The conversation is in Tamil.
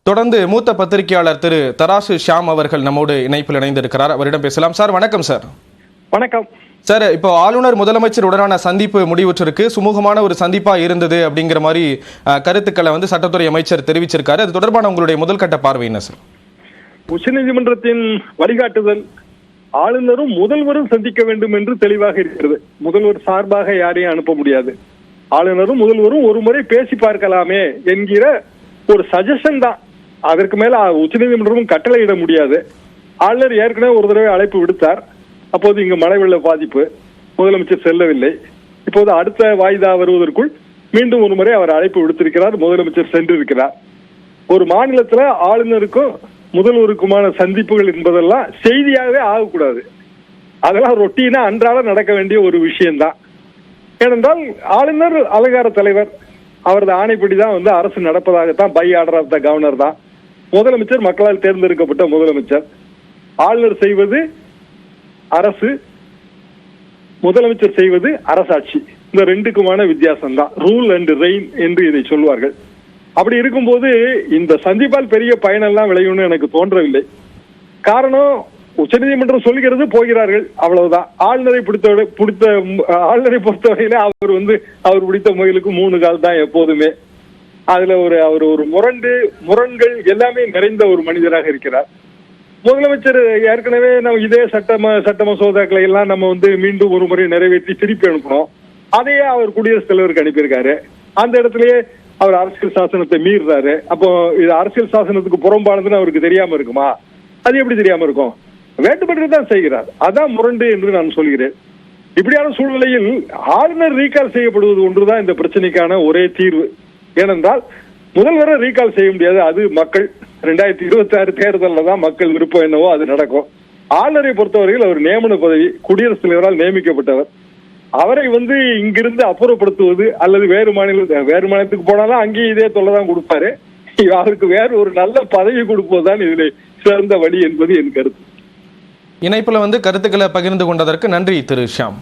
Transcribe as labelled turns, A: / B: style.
A: தொடர்ந்து மூத்த பத்திரிகையாளர் திரு தராசு ஷியாம் அவர்கள் நம்மோடு இணைப்பில் இணைந்திருக்கிறார். அவரிடம் பேசலாம். சார் வணக்கம். சார்
B: வணக்கம்
A: சார். இப்போ ஆளுநர் முதலமைச்சர் உடனான சந்திப்பு முடிவுற்றிருக்கு. சுமூகமான ஒரு சந்திப்பா இருந்தது அப்படிங்கிற மாதிரி கருத்துக்களை சட்டத்துறை அமைச்சர் தெரிவிச்சிருக்காரு. அது தொடர்பான உங்களுடைய முதல்கட்ட பார்வை என்ன சார்?
B: உச்சநீதிமன்றத்தின் வழிகாட்டுதல் ஆளுநரும் முதல்வரும் சந்திக்க வேண்டும் என்று தெளிவாக இருக்கிறது. முதல்வர் சார்பாக யாரையும் அனுப்ப முடியாது. ஆளுநரும் முதல்வரும் ஒரு முறை பேசி பார்க்கலாமே என்கிற ஒரு சஜஷன் தான். அதற்கு மேல உச்சநீதிமன்றமும் கட்டளையிட முடியாது. ஆளுநர் ஏற்கனவே ஒரு தடவை அழைப்பு விடுத்தார். அப்போது இங்கு மழை வெள்ள பாதிப்பு, முதலமைச்சர் செல்லவில்லை. இப்போது அடுத்த வாய்தா வருவதற்குள் மீண்டும் ஒரு முறை அவர் அழைப்பு விடுத்திருக்கிறார். முதலமைச்சர் சென்றிருக்கிறார். ஒரு மாநிலத்துல ஆளுநருக்கும் முதல்வருக்குமான சந்திப்புகள் என்பதெல்லாம் செய்தியாகவே ஆகக்கூடாது. அதெல்லாம் ரொட்டீனா அன்றாட நடக்க வேண்டிய ஒரு விஷயம்தான். ஏனென்றால் ஆளுநர் அலங்கார தலைவர், அவரது ஆணைப்படிதான் அரசு நடப்பதாகத்தான் by order of the governor தான். முதலமைச்சர் மக்களால் தேர்ந்தெடுக்கப்பட்ட முதலமைச்சர். ஆளுநர் செய்வது அரசு, முதலமைச்சர் செய்வது அரசாட்சி. இந்த ரெண்டுக்குமான வித்தியாசம் தான். ரூல் அண்ட் ரெயின் என்று இதை சொல்வார்கள். அப்படி இருக்கும்போது இந்த சந்திப்பால் பெரிய பயனெல்லாம் விளையும்னு எனக்கு தோன்றவில்லை. காரணம், உச்சநீதிமன்றம் சொல்கிறது போகிறார்கள், அவ்வளவுதான். ஆளுநரை பொறுத்தவரையில அவர் பிடித்த முயலுக்கு 3 கால் தான் எப்போதுமே. அதுல அவர் ஒரு முரண்கள் எல்லாமே நிறைந்த ஒரு மனிதராக இருக்கிறார். முதலமைச்சர் ஏற்கனவே நம்ம இதே சட்ட மசோதாக்களை எல்லாம் நம்ம மீண்டும் ஒரு முறை நிறைவேற்றி திருப்பி அனுப்பணும். அதையே அவர் குடியரசுத் தலைவருக்கு அனுப்பியிருக்காரு. அந்த இடத்துலயே அவர் அரசியல் சாசனத்தை மீறுறாரு. அப்போ இது அரசியல் சாசனத்துக்கு புறம்பானதுன்னு அவருக்கு தெரியாம இருக்குமா? அது எப்படி தெரியாம இருக்கும்? வேண்டுமென்று தான் செய்கிறார். அதான் முரண்டு என்று நான் சொல்கிறேன். இப்படியான சூழ்நிலையில் ஆளுநர் ரீகால் செய்யப்படுவது ஒன்றுதான் இந்த பிரச்சனைக்கான ஒரே தீர்வு. ஏனென்றால் முதல்வரை ரீகால் செய்ய முடியாது. அது மக்கள் 2026 தேர்தலில் தான் மக்கள் விருப்பம் என்னவோ அது நடக்கும். ஆளுநரை பொறுத்தவரையில் அவர் நியமன பதவி, குடியரசுத் தலைவரால் நியமிக்கப்பட்டவர். அவரை இங்கிருந்து அப்புறப்படுத்துவது அல்லது வேறு மாநிலத்துக்கு போனாலும் அங்கேயும் இதே தொல்லைதான் கொடுப்பாரு. அவருக்கு வேறு ஒரு நல்ல பதவி கொடுப்பதுதான் இதில் சிறந்த வழி என்பது என் கருத்து.
A: இணைப்புல கருத்துக்களை பகிர்ந்து கொண்டதற்கு நன்றி திரு ஷியாம்.